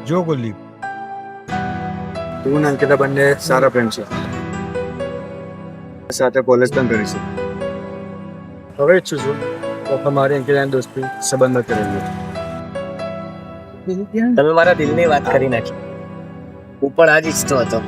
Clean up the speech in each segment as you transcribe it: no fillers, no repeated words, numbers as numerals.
જો કુલદીપ, તું ને અંકિતા બંને સારા ફ્રેન્ડ છે, સાથે કોલેજ પણ કરીશું. હવે ઈચ્છું છું તો અમારી અંકિતાની દોસ્તી સંબંધ કરેલી. તમે મારા દિલની વાત કરી નાખી. હું પણ આ જ ઈચ્છતો હતો.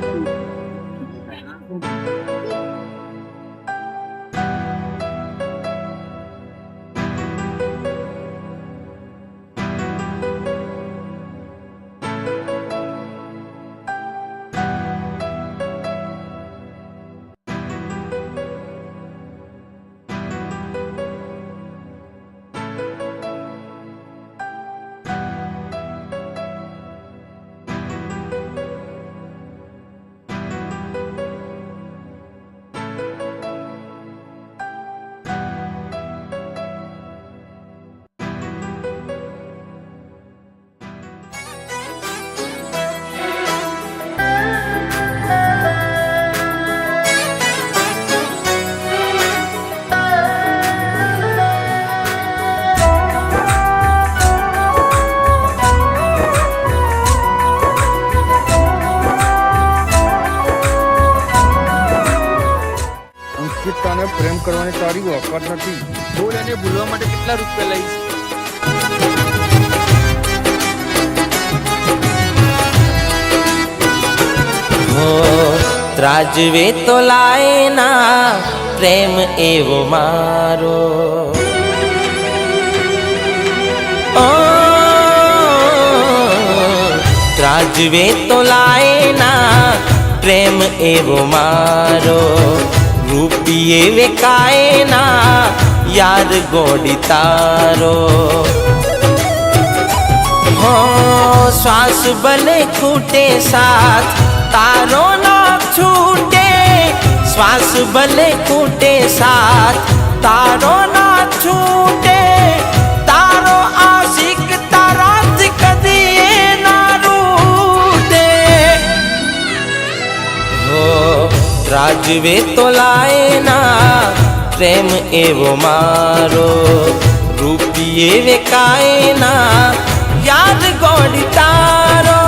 અંકિતાને પ્રેમ કરવાની તારી ઓકાત નથી. બોલ, એને ભૂલવા માટે કેટલા રૂપિયા લઈશ? હો ત્રાજવે તો લાયના પ્રેમ એવો મારો. ઓ ત્રાજવે તો લાયના પ્રેમ એવો મારો. રૂપિયે વેકાય ના યાર ગોડી તારો. હો શ્વાસ ભલે ખૂટે સાથ તારો ના છૂટે. શ્વાસ ભલે ખૂટે સાથ તારો ના છૂટે. તારો આશિક તારાથી કદી ના રૂઠે. હો ત્રાજવે તો લાયના પ્રેમ એવો મારો. રૂપિયે વેકાય ના યાદ ગોડી તારો.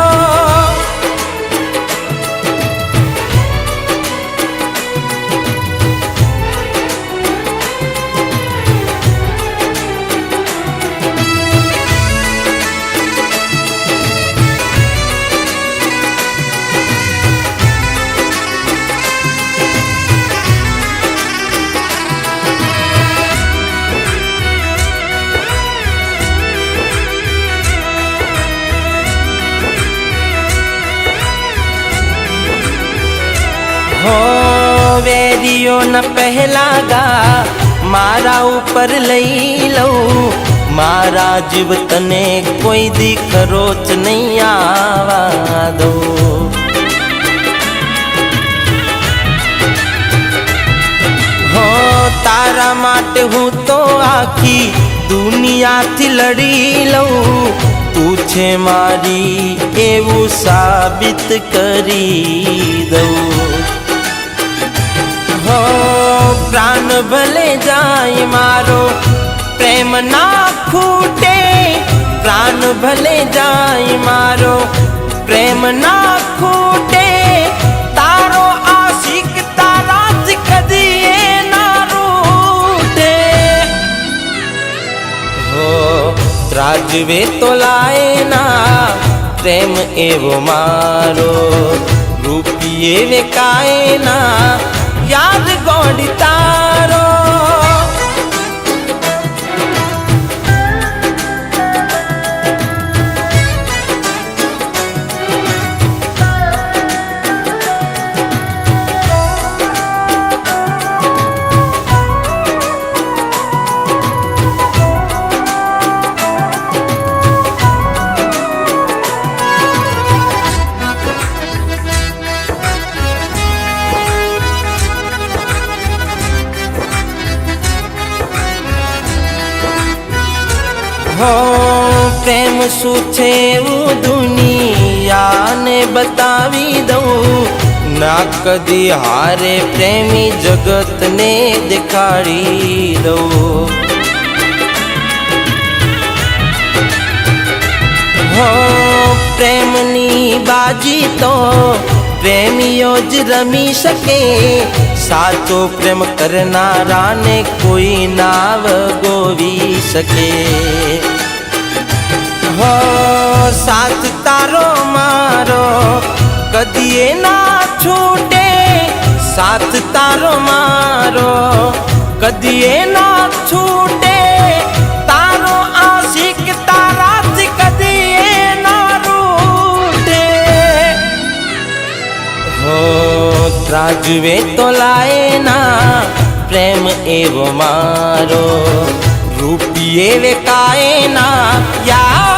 હો વેરીઓ ન પહેલા ગા મારા ઉપર લઈ લઉં. મારા જીવ તને કોઈ દીકરો જ નહીં આવા દઉં. હો તારા માટે હું તો આખી દુનિયાથી લડી લઉં. તું છે મારી એવું સાબિત કરી દઉં. હો પ્રાણ ભલે જાય મારો પ્રેમ ના ખૂટે. પ્રાણ ભલે જાય મારો પ્રેમ ના ખૂટે. તારો આશિક તારાથી કદી ના રૂઠે. હો ત્રાજવે તો લાયના પ્રેમ એવો મારો. રૂપિયે વેકાય ના યાદ ગોડી તારો. હો પ્રેમ શું છે એવું દુનિયાને બતાવી દઉં. ના કદી હારે પ્રેમી જગતને દેખાડી દઉં. હો પ્રેમની બાજી તો પ્રેમીઓ જ રમી શકે, સાચો પ્રેમ કરનારાને કોઈ નાવ ગોવી શકે. હો સાથ તારો મારો કદીએ ના છૂટે, સાથ તારો મારો કદીએ ના છૂટે, તારો આશિક તારાથી કદીએ ના રૂઠે. હો ત્રાજવે તો લાય ના પ્રેમ એવો મારો, રૂપિયે વેકાય ના યાર